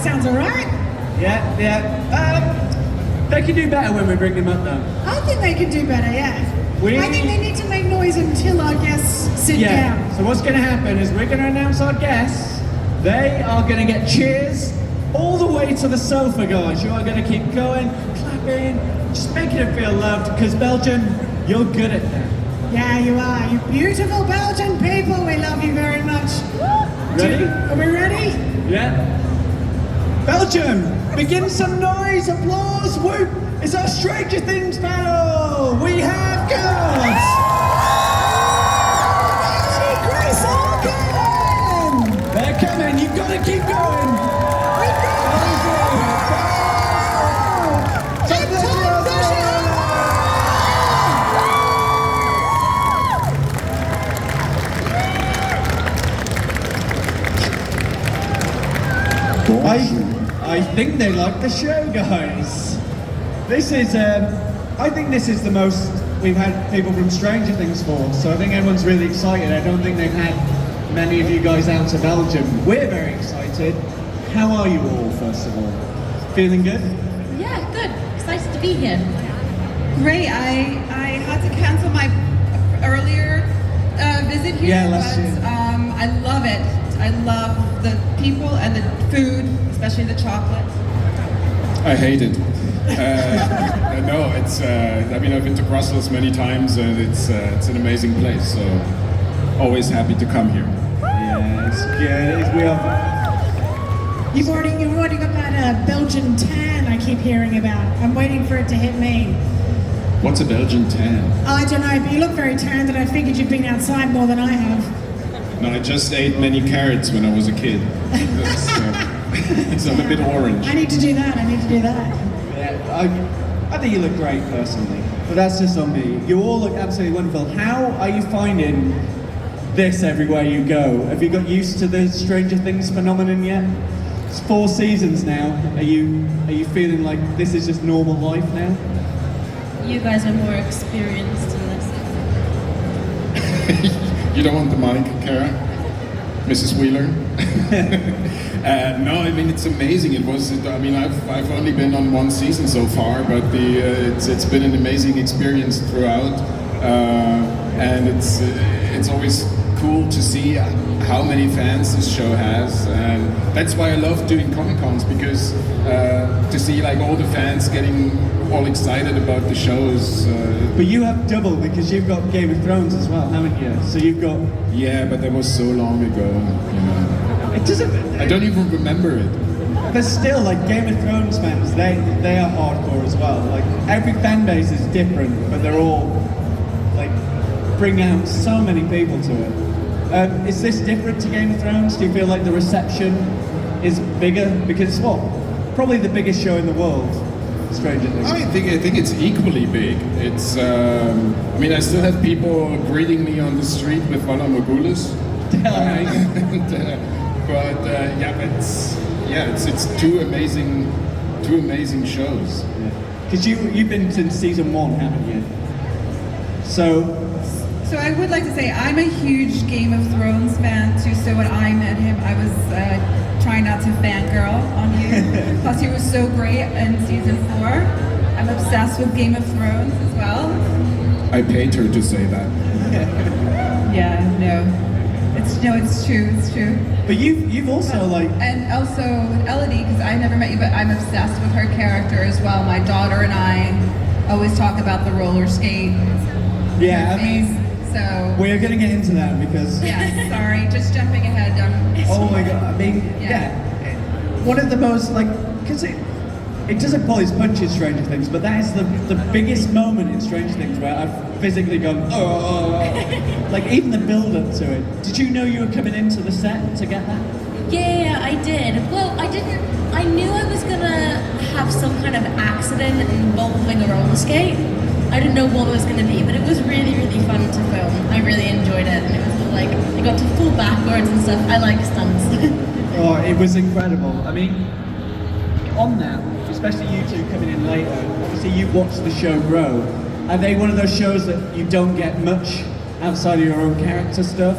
sounds alright. Yeah. They can do better when we bring them up though. I think they can do better, yeah. We- I think they need to make noise until our guests sit Yeah. down. So what's going to happen is we're going to announce our guests. They are going to get cheers all the way to the sofa, guys. You are going to keep going, clapping, just making them feel loved. Because Belgium, you're good at that. Yeah, you are. You beautiful Belgian people. We love you very much. Ready? Are we ready? Yeah. Belgium, begin some noise, applause, whoop. It's our Stranger Things panel. We have got Grace Organ! They're coming. You've got to keep going. We've got Ted I think they like the show, guys. This is, I think this is the most we've had people from Stranger Things for, so I think everyone's really excited. I don't think they've had many of you guys out to Belgium. We're very excited. How are you all, first of all? Feeling good? Yeah, good. Excited to be here. Great. I had to cancel my earlier visit here, Yeah, last but year. I love it. I love the people and the food, especially the chocolate. I hate it. No, it's. I mean, I've been to Brussels many times, and it's an amazing place. So, always happy to come here. Yeah, it's good. We are. You've already got that Belgian tan I keep hearing about. I'm waiting for it to hit me. What's a Belgian tan? I don't know, but you look very tanned and I figured you've been outside more than I have. No, I just ate many carrots when I was a kid. So I'm a bit orange. I need to do that. Yeah, I think you look great personally, but that's just on me. You all look absolutely wonderful. How are you finding this everywhere you go? Have you got used to the Stranger Things phenomenon yet? It's 4 seasons now. Are you feeling like this is just normal life now? You guys are more experienced in this. You don't want the mic, Kara? Mrs. Wheeler? No, I mean, it's amazing. It was, I mean, I've only been on 1 season so far, but it's been an amazing experience throughout. And it's always cool to see how many fans this show has. And that's why I love doing Comic-Cons, because to see like all the fans getting all excited about the shows. But you have double because you've got Game of Thrones as well, haven't you? So you've got. Yeah, but that was so long ago, you know. It doesn't. I don't even remember it. But still, like Game of Thrones fans, they are hardcore as well. Like every fan base is different, but they're all like bring out so many people to it. Is this different to Game of Thrones? Do you feel like the reception is bigger? Because it's what? Probably the biggest show in the world, Stranger Things. I think it's equally big. It's. I mean, I still have people greeting me on the street with Vala Morghulis. It's two amazing shows. Because you've been since season 1, haven't you? So So I would like to say I'm a huge Game of Thrones fan too. So when I met him, I was trying not to fangirl on you. Plus, he was so great in season 4. I'm obsessed with Game of Thrones as well. I paid her to say that. Yeah, no, it's true. It's true. but you've also like And also with Elodie, because I never met you, but I'm obsessed with her character as well. My daughter and I always talk about the roller skate. yeah. I phase. mean, So we're gonna get into that because. yeah, sorry, just jumping ahead. Oh my god! I mean, yeah. One of the most like, because it doesn't pull its punches, Stranger Things, but that is the biggest moment in Stranger Things where I've physically gone, oh, like even the build up to it. Did you know you were coming into the set to get that? Yeah, I did. Well, I knew I was gonna have some kind of accident involving a roller skate. I didn't know what it was gonna be, but it was really, really fun to film. I really enjoyed it, and it was like, I got to fall backwards and stuff. I like stunts. Oh, it was incredible. I mean, on that, especially you two coming in later, obviously you've watched the show grow. Are they one of those shows that you don't get much outside of your own character stuff?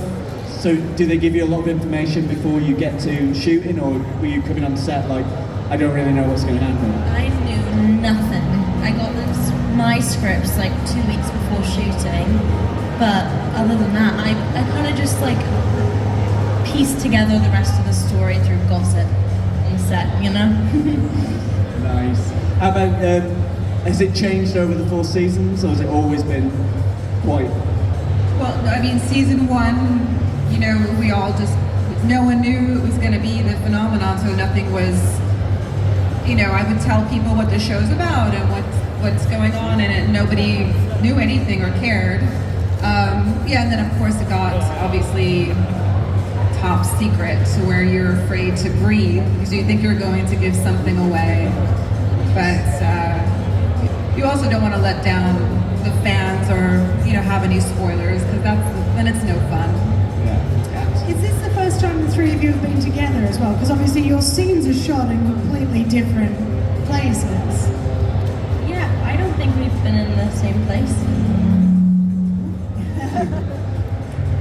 So do they give you a lot of information before you get to shooting, or were you coming on set like, I don't really know what's going to happen? I knew nothing. I got my scripts like 2 weeks before shooting, but other than that, I kind of just like pieced together the rest of the story through gossip on set, you know? Nice. How about, has it changed over the 4 seasons, or has it always been quite... Well, I mean, season 1, you know, we all just, no one knew it was going to be the phenomenon, so nothing was, you know, I would tell people what the show's about and what's going on in it. Nobody knew anything or cared. Yeah, and then of course it got obviously top secret to where you're afraid to breathe because you think you're going to give something away. But you also don't want to let down the fans or, you know, have any spoilers because then it's no fun. Yeah. Is this the first time the three of you have been together as well? Because obviously your scenes are shot in completely different places. Yeah, I don't think we've been in the same place.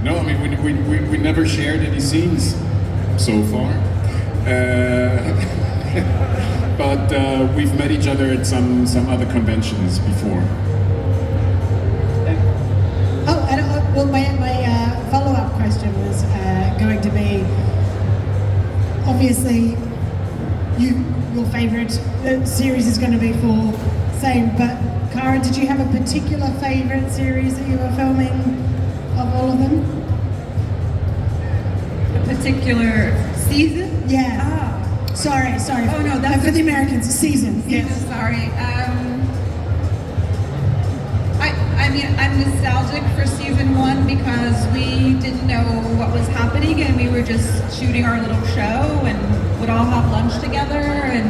No, I mean, we never shared any scenes so far. But we've met each other at some other conventions before. Oh, and well, my follow-up question was going to be, obviously, your favourite series is going to be 4, same, but Cara, did you have a particular favourite series that you were filming of all of them? A particular season? Yeah. Ah. Sorry. Oh, no, that's for the Americans, season. Season, Yes. sorry. I mean, I'm nostalgic for season 1 because we didn't know what was happening and we were just shooting our little show and would all have lunch together and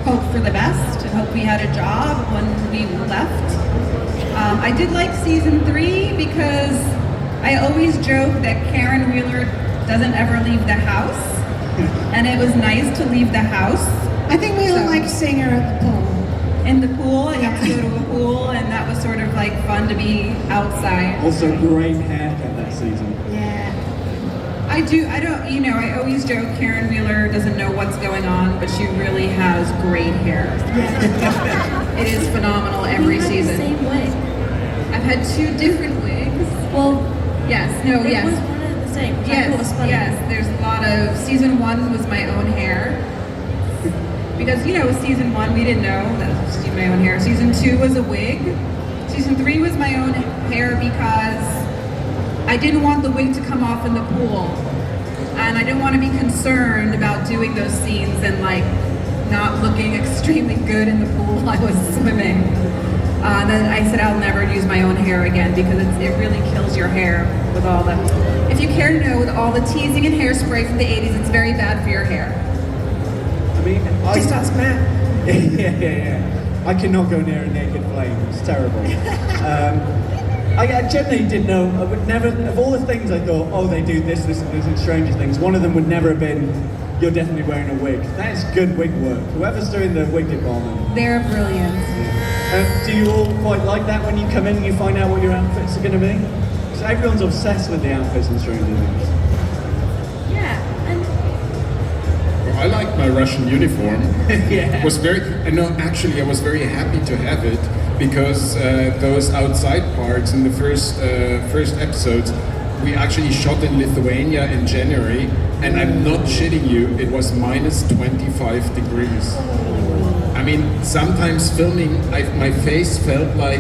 hope for the best and hope we had a job when we left. I did like season 3 because I always joke that Karen Wheeler doesn't ever leave the house, and it was nice to leave the house. I think we all like seeing her at the pool. In the pool, I got to go to a pool, and that was sort of like fun to be outside. Also, great haircut that season. Yeah. I always joke Karen Wheeler doesn't know what's going on, but she really has great hair. It is phenomenal every We had season. the same wig. I've had 2 different wigs. Well, Yes, it was yes. one of the same. which I thought was Yes, funny. yes, there's a lot of, season 1 was my own hair. Because, you know, season 1 we didn't know, that was just my own hair. Season 2 was a wig. Season 3 was my own hair because I didn't want the wig to come off in the pool. And I didn't want to be concerned about doing those scenes and like not looking extremely good in the pool while I was swimming. And then I said I'll never use my own hair again because it really kills your hair with all the... If you care to know, with all the teasing and hairspray from the 80s, it's very bad for your hair. I mean, Just ask Matt. yeah. I cannot go near a naked flame. It's terrible. I generally didn't know. I would never. Of all the things I thought, oh, they do this, and Stranger Things. One of them would never have been. You're definitely wearing a wig. That is good wig work. Whoever's doing the wig department. They're brilliant. Do you all quite like that when you come in and you find out what your outfits are going to be? So everyone's obsessed with the outfits in Stranger Things. Yeah, and I liked my Russian uniform. Yeah. Was very, and no, actually, I was very happy to have it because those outside parts in the first episodes, we actually shot in Lithuania in January, and I'm not shitting you, it was minus 25 degrees. I mean, sometimes filming, my face felt like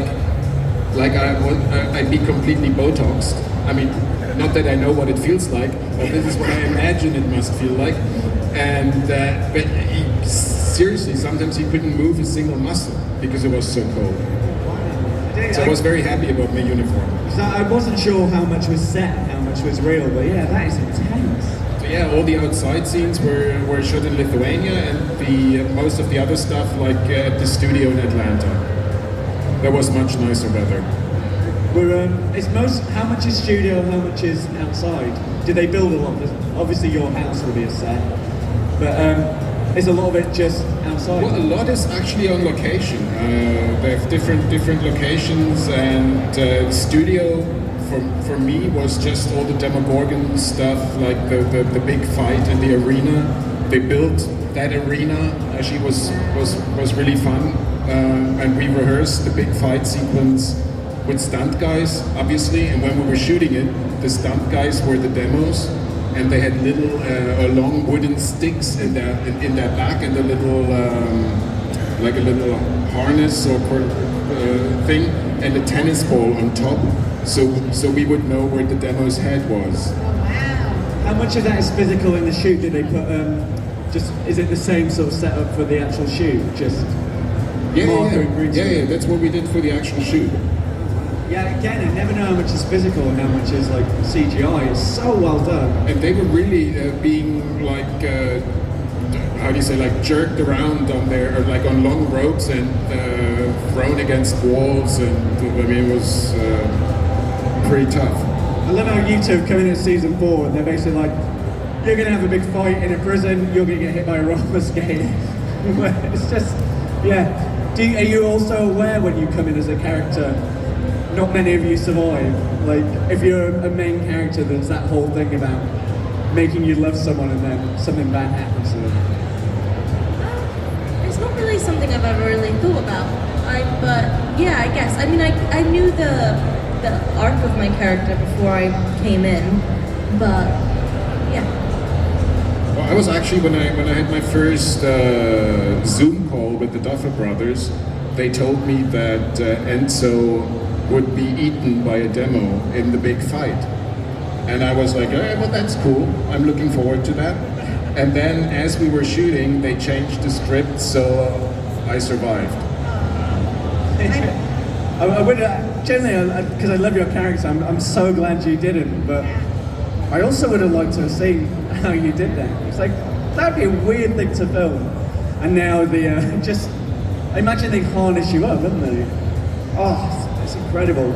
I'd be completely Botoxed. I mean, not that I know what it feels like, but this is what I imagine it must feel like. And but seriously, sometimes he couldn't move a single muscle because it was so cold. So I was very happy about my uniform. So I wasn't sure how much was set and how much was real, but yeah, that is intense. So yeah, all the outside scenes were shot in Lithuania, and the most of the other stuff like at the studio in Atlanta. There was much nicer weather. How much is studio, how much is outside? Did they build a lot? Obviously your house will be a set, but is a lot of it just outside? Well, a lot is actually on location. They have different locations, and studio for me was just all the Demogorgon stuff, like the big fight in the arena. They built that arena actually was really fun, and we rehearsed the big fight sequence with stunt guys, obviously. And when we were shooting it, the stunt guys were the demos, and they had little long wooden sticks in their back, and a little like a little harness or thing, and a tennis ball on top, so we would know where the demo's head was. How much of that is physical in the shoot? Did they put just, is it the same sort of setup for the actual shoot? Just marker and green screen? Yeah, that's what we did for the actual shoot. Yeah, again, I never know how much is physical and how much is like CGI. It's so well done. And they were really being like, how do you say, like jerked around on their, or like on long ropes and thrown against walls, and I mean it was pretty tough. I love how you two have come in at season 4 and they're basically like, you're going to have a big fight in a prison, you're going to get hit by a roller skate. It's just, yeah. Are you also aware when you come in as a character, not many of you survive? Like, if you're a main character, there's that whole thing about making you love someone and then something bad happens to them. It's not really something I've ever really thought about. But yeah, I guess. I mean, I knew the arc of my character before I came in, but yeah. Well, I was actually, when I had my first Zoom call with the Duffer Brothers, they told me that Enzo would be eaten by a demo in the big fight. And I was like, well, that's cool. I'm looking forward to that. And then as we were shooting, they changed the script, so I survived. I would, generally, because I love your character, I'm so glad you didn't, but I also would have liked to have seen how you did that. It's like, that'd be a weird thing to film. And now I imagine they harness you up, wouldn't they? Oh, it's incredible.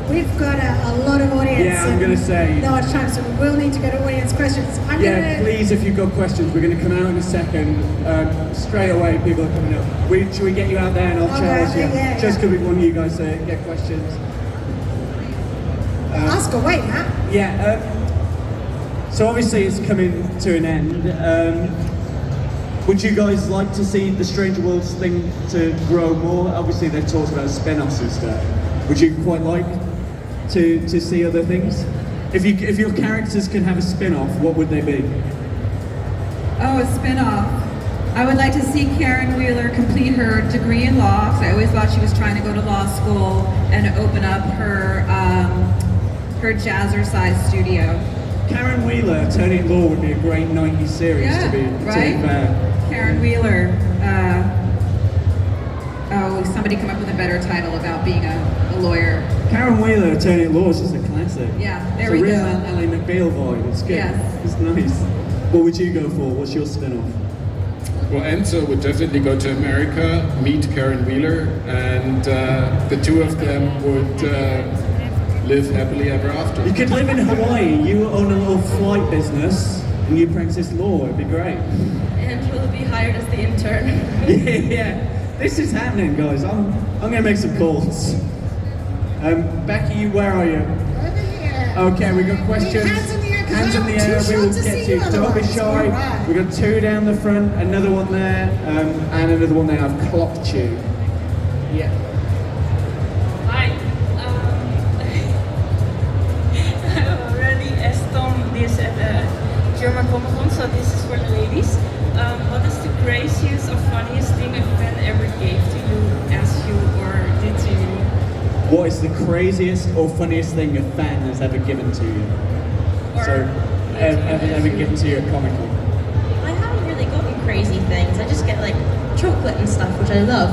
We've got a lot of audience. Yeah, I'm going to say. No much time, so we will need to go to audience questions. Please, if you've got questions, we're going to come out in a second. Straight away, people are coming up. Should we get you out there and I'll charge you? Yeah, just because we want you guys to get questions. Ask away, Matt. Yeah. So obviously it's coming to an end. Would you guys like to see the Stranger Worlds thing to grow more? Obviously they've talked about spin-offs and stuff. Would you quite like to see other things? If your characters can have a spin-off, what would they be? Oh, a spin-off. I would like to see Karen Wheeler complete her degree in law, because I always thought she was trying to go to law school and open up her jazzercise studio. Karen Wheeler, Attorney at Law, would be a great 90s series to be fair. Karen Wheeler. Somebody come up with a better title about being a lawyer. Karen Wheeler, Attorney at Law is just a classic. Yeah, there it's we a real go. Ally McBeal vibe. It's good. Yes. It's nice. What would you go for? What's your spin-off? Well, Enzo would definitely go to America, meet Karen Wheeler, and the two of them would live happily ever after. You could live in Hawaii. You own a little flight business, and you practice law. It'd be great. And we'll be hired as the intern. Yeah. This is happening, guys. I'm gonna make some calls. Becky, where are you? Over here. Okay, we got questions. Hands in the air. Hands in the air. We will get to you. Don't be shy. Right. We got 2 down the front, another one there, and another one there. I've clocked you. Yeah. Hi. I already asked Tom this at the German Comic Con, so this is for the ladies. What is the craziest or funniest thing a fan ever gave to you, asked you, or did to you? What is the craziest or funniest thing a fan has ever given to you? Or ever given to you at Comic Con? I haven't really gotten crazy things. I just get like chocolate and stuff, which I love.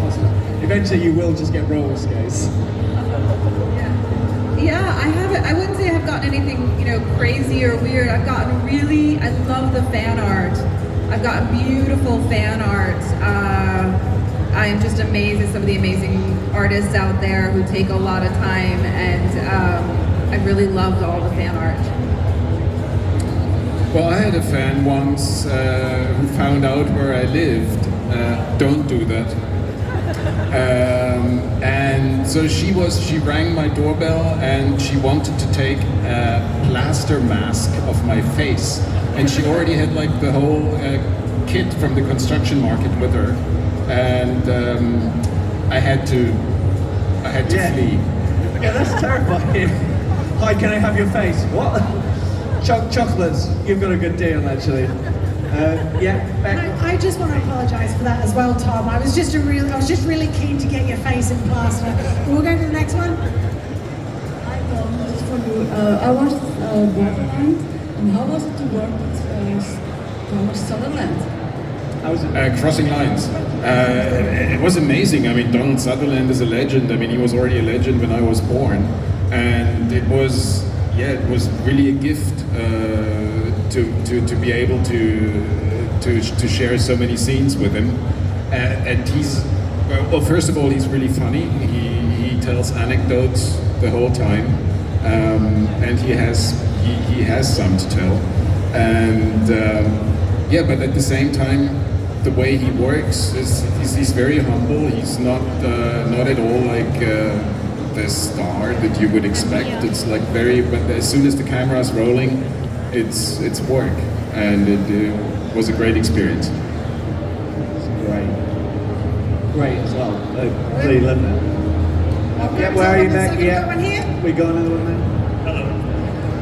Awesome. Eventually, you will just get roller skates. Yeah, I haven't. I wouldn't say I've gotten anything, crazy or weird. I love the fan art. I've gotten beautiful fan art. I am just amazed at some of the amazing artists out there who take a lot of time, and I really loved all the fan art. Well, I had a fan once who found out where I lived. Don't do that. And so she rang my doorbell and she wanted to take a plaster mask of my face. And she already had like the whole kit from the construction market with her. And I had to Yeah. flee. Yeah, that's terrifying. Hi, can I have your face? What? Chocolates. You've got a good deal, actually. Yeah, And Beck. I just want to apologise for that as well, Tom. I was just really keen to get your face in plaster. We'll go to the next one. Hi Tom, this is for you. I watched Borderland, and how was it to work with Thomas Sutherland? How was it? Crossing Lines. It was amazing. I mean, Donald Sutherland is a legend. I mean, he was already a legend when I was born, and it was really a gift to be able to share so many scenes with him. And he's well, first of all, he's really funny. He tells anecdotes the whole time, and he has some to tell, and yeah, but at the same time, the way he works is he's very humble. He's not at all like the star that you would expect. It's like but as soon as the camera's rolling, it's work, and it was a great experience. Great as well. Really loved it. Yeah, where are you, Beck? Second one here. We got another one there. Hello.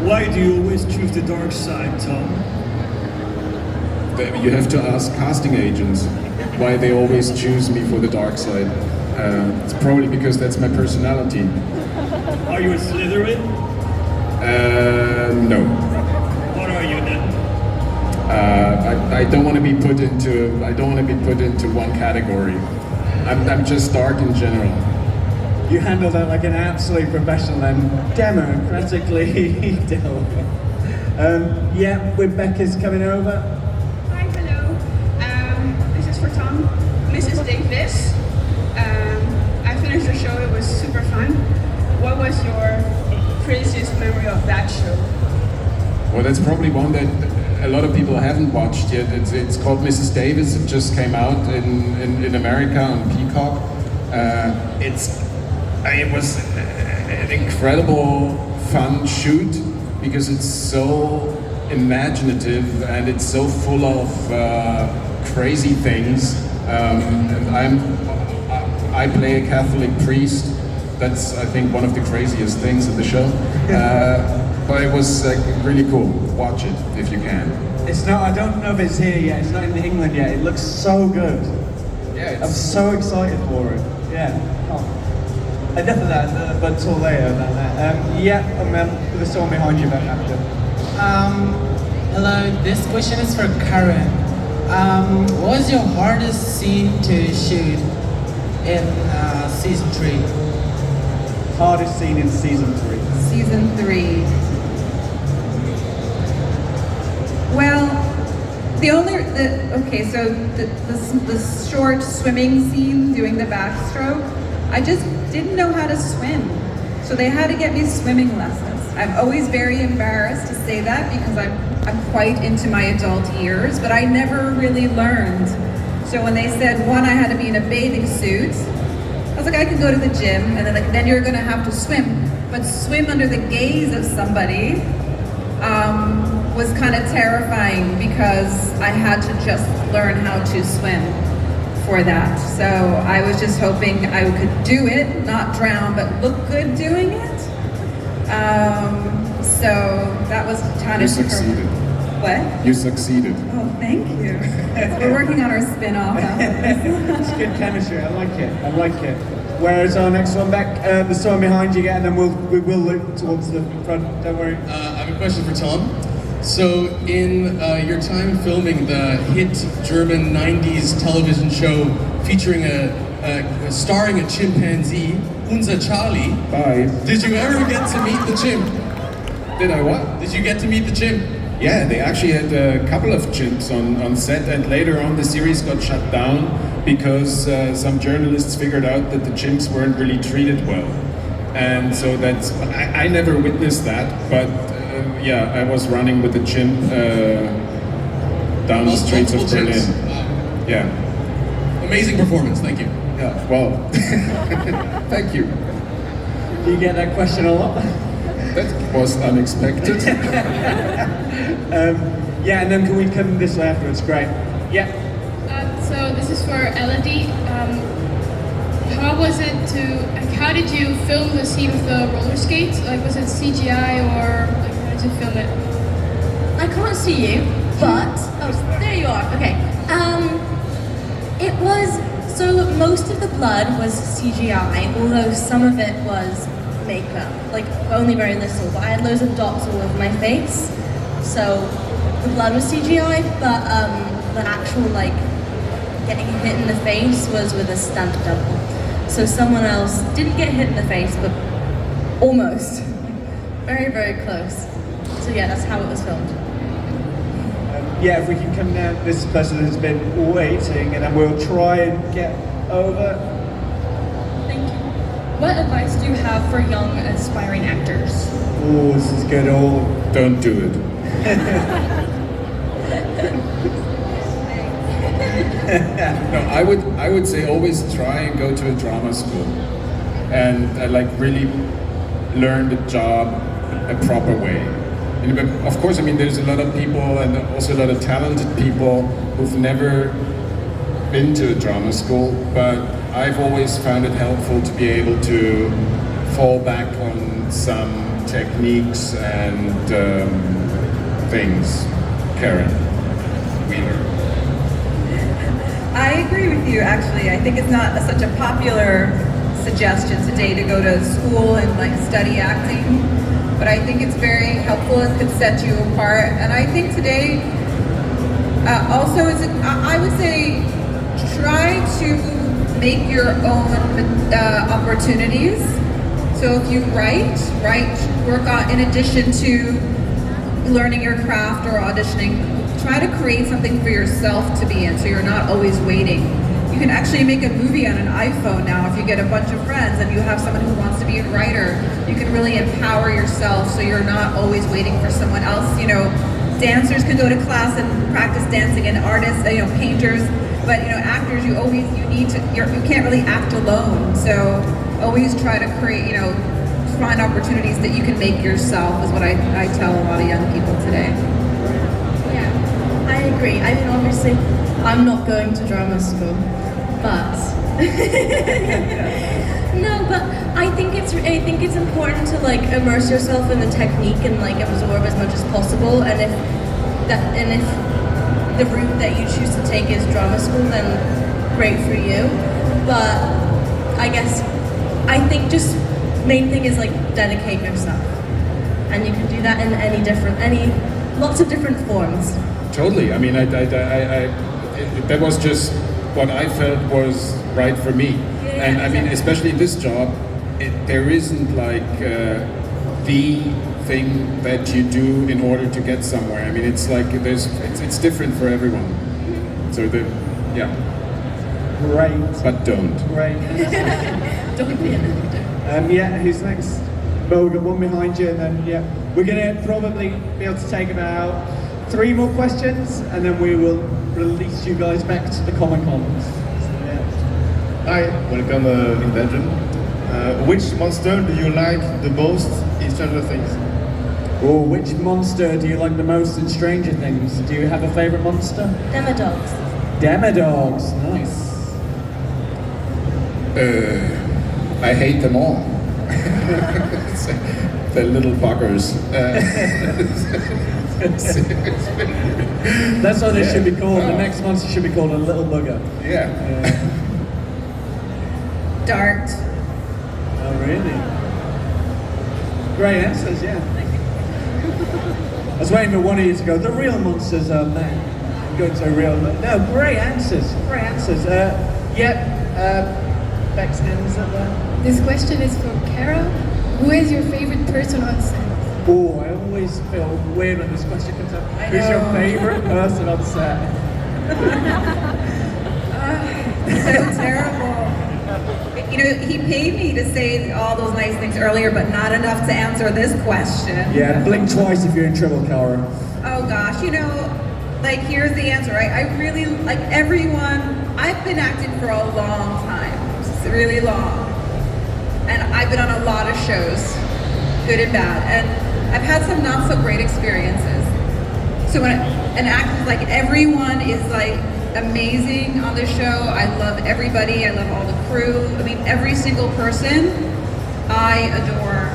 Why do you always choose the dark side, Tom? You have to ask casting agents why they always choose me for the dark side. It's probably because that's my personality. Are you a Slytherin? No. What are you then? I don't want to be put into one category. I'm just dark in general. You handle that like an absolute professional and democratically dealt with. Yeah, Rebecca's coming over. Hi, hello. This is for Tom. Mrs. Davis. I finished the show. It was super fun. What was your craziest memory of that show? Well, that's probably one that a lot of people haven't watched yet. It's called Mrs. Davis. It just came out in America on Peacock. It was an incredible, fun shoot because it's so imaginative and it's so full of crazy things. And I play a Catholic priest. That's, I think, one of the craziest things in the show. But it was really cool. Watch it if you can. It's not, I don't know if it's here yet, it's not in England yet. It looks so good. Yeah, I'm so excited for it. Yeah. Oh. Enough of that, but till later about that. Yeah, there's someone behind you back after. Hello, this question is for Karen. What was your hardest scene to shoot in season 3? Hardest scene in season 3. Season 3. Well, the short swimming scene doing the backstroke, I just didn't know how to swim. So they had to get me swimming lessons. I'm always very embarrassed to say that because I'm quite into my adult years, but I never really learned. So when they said, I had to be in a bathing suit, I was like, I could go to the gym, and then you're gonna have to swim. But swim under the gaze of somebody was kind of terrifying because I had to just learn how to swim for that. So I was just hoping I could do it, not drown, but look good doing it. So that was kind You of succeeded. What? You succeeded. Oh, thank you. We're working on our spin-off. It's good chemistry, I like it. Where's our next one back? There's someone behind you, and then we will look towards the front, don't worry. I have a question for Tom. So in your time filming the hit German 90s television show featuring starring a chimpanzee, Unser Charlie. Bye. Did you ever get to meet the chimp? Did I what? Did you get to meet the chimp? Yeah, they actually had a couple of chimps on set, and later on the series got shut down because some journalists figured out that the chimps weren't really treated well. And so I never witnessed that, but yeah, I was running with the chimp down the streets of Multiple Berlin. chimps. Wow. Yeah. Amazing performance, thank you. Yeah, well, thank you. Do you get that question a lot? That was unexpected. Yeah, and then can we come this way afterwards? Great. Yeah. So this is for Elodie. How was it how did you film the scene of the roller skates? Like, was it CGI or like, how did you film it? I can't see you, but there you are. Okay. It was most of the blood was CGI, although some of it was makeup, like only very little. But I had loads of dots all over my face, so the blood was CGI. But the actual like getting hit in the face was with a stunt double. So someone else didn't get hit in the face, but almost, very very close. So yeah, that's how it was filmed. Yeah, if we can come down, this person has been waiting, and then we'll try and get over. Thank you. What advice do you have for young aspiring actors? Oh, this is good. Oh, Don't do it. No, I would say always try and go to a drama school and like really learn the job a proper way. And, of course, I mean, there's a lot of people and also a lot of talented people who've never been to a drama school, but I've always found it helpful to be able to fall back on some techniques and things. Karen Wheeler. I agree with you, actually. I think it's not such a popular suggestion today to go to school and like study acting, but I think it's very helpful and could set you apart. And I think today also I would say try to make your own opportunities. So if you write, work on, in addition to learning your craft or auditioning, try to create something for yourself to be in, so you're not always waiting. You can actually make a movie on an iPhone now if you get a bunch of friends and you have someone who wants to be a writer. You can really empower yourself so you're not always waiting for someone else. You know, dancers can go to class and practice dancing, and artists, painters, but actors, you can't really act alone. So always try to create, find opportunities that you can make yourself is what I tell a lot of young people today. Yeah, I agree. I mean, obviously, I'm not going to drama school, but no, but I think it's important to like immerse yourself in the technique and like absorb as much as possible. And if the route that you choose to take is drama school, then great for you. But I think just main thing is like dedicate yourself, and you can do that in lots of different forms. Totally. I mean, that was just what I felt was right for me. And I mean, especially in this job, there isn't like the thing that you do in order to get somewhere. I mean, it's like it's different for everyone. So yeah. Great. But don't. Great. Don't be an actor. Yeah, who's next? Well, we've got one behind you, and then we're gonna probably be able to take about 3 more questions, and then we will release you guys back to the Comic-Con. Hi, welcome in Belgium. Which monster do you like the most in Stranger Things? Oh, which monster do you like the most in Stranger Things? Do you have a favorite monster? Demodogs. Demodogs, nice. I hate them all. The little buggers. That's what they should be called. The next monster should be called a little bugger. Yeah. Dart. Oh, really? Great answers, yeah. I was waiting for one of you to go, the real monsters are men. Go to a real... No, great answers. Great answers. Beck's hands up there. This question is for Kara. Who is your favorite person on set? Oh, I always feel weird when this question comes up. Who's your favorite person on set? So terrible. He paid me to say all those nice things earlier, but not enough to answer this question. Yeah, blink twice if you're in trouble, Cara. Oh gosh, here's the answer. I really like everyone. I've been acting for a long time. really long. And I've been on a lot of shows, good and bad, and I've had some not so great experiences. So when an act is like, everyone is like amazing on the show. I love everybody. I love all the crew. I mean, every single person I adore.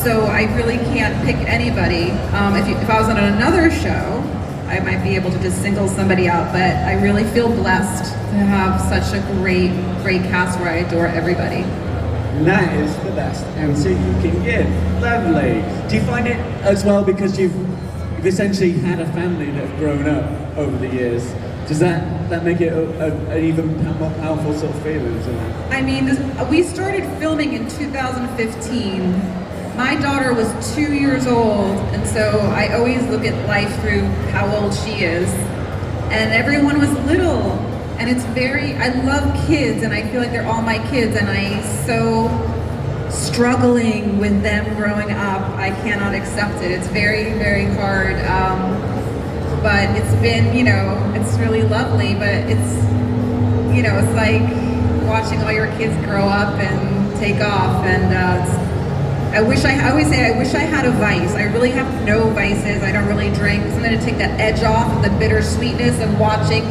So I really can't pick anybody. If I was on another show, I might be able to just single somebody out, but I really feel blessed to have such a great cast where I adore everybody. And that is the best answer you can give. Lovely. Do you find it as well because you've essentially had a family that have grown up over the years? Does that make it an even more powerful sort of feeling? I mean, we started filming in 2015. My daughter was 2 years old, and so I always look at life through how old she is. And everyone was little, and I love kids, and I feel like they're all my kids, and I'm so struggling with them growing up. I cannot accept it. It's very, very hard. But it's been, it's really lovely, but it's like watching all your kids grow up and take off, and I always say I wish I had a vice. I really have no vices. I don't really drink. Something to take that edge off of the bittersweetness of watching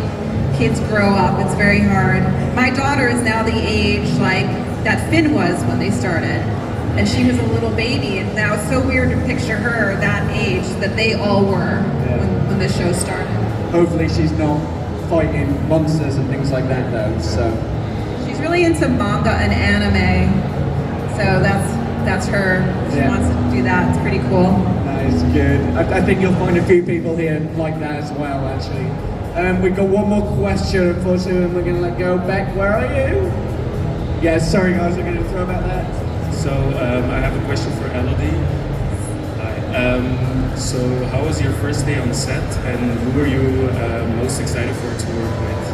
kids grow up. It's very hard. My daughter is now the age like that Finn was when they started. And she was a little baby, and now it's so weird to picture her that age that they all were when the show started. Hopefully she's not fighting monsters and things like that though, so. She's really into manga and anime, so that's her. She wants to do that. It's pretty cool. That is good. I think you'll find a few people here like that as well, actually. We've got one more question, unfortunately, and we're going to let go. Beck, where are you? Yeah, sorry guys, I'm going to throw about that. So, I have a question for Elodie. Hi. So, how was your first day on set, and who were you most excited for to work with?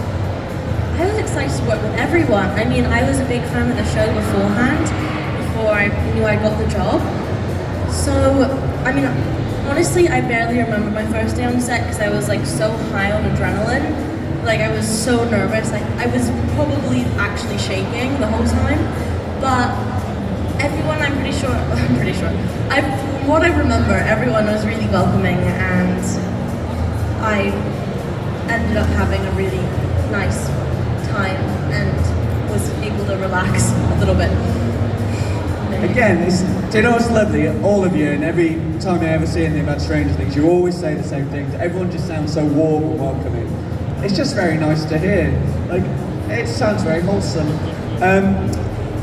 I was excited to work with everyone. I mean, I was a big fan of the show beforehand, before I knew I got the job. So, I mean, honestly, I barely remember my first day on set because I was like so high on adrenaline. Like, I was so nervous. Like, I was probably actually shaking the whole time. But everyone, from what I remember, everyone was really welcoming, and I ended up having a really nice time and was able to relax a little bit. Again, it's lovely, all of you, and every time I ever see anything about Stranger Things, you always say the same things. Everyone just sounds so warm and welcoming. It's just very nice to hear. Like, it sounds very wholesome.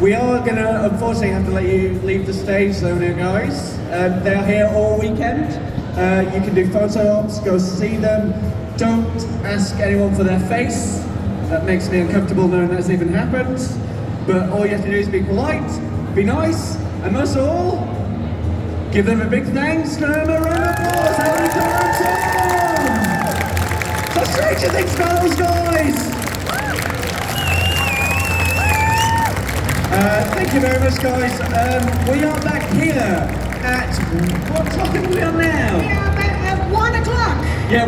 We are going to, unfortunately, have to let you leave the stage zone here, guys. They're here all weekend. You can do photo ops, go see them. Don't ask anyone for their face. That makes me uncomfortable knowing that's even happened. But all you have to do is be polite, be nice, and most of all, give them a big thanks. Give them a round of applause. So Stranger Things fellows, guys! Thank you very much, guys. We are back here at, what time are we on now? Yeah, about 1 o'clock. Yeah,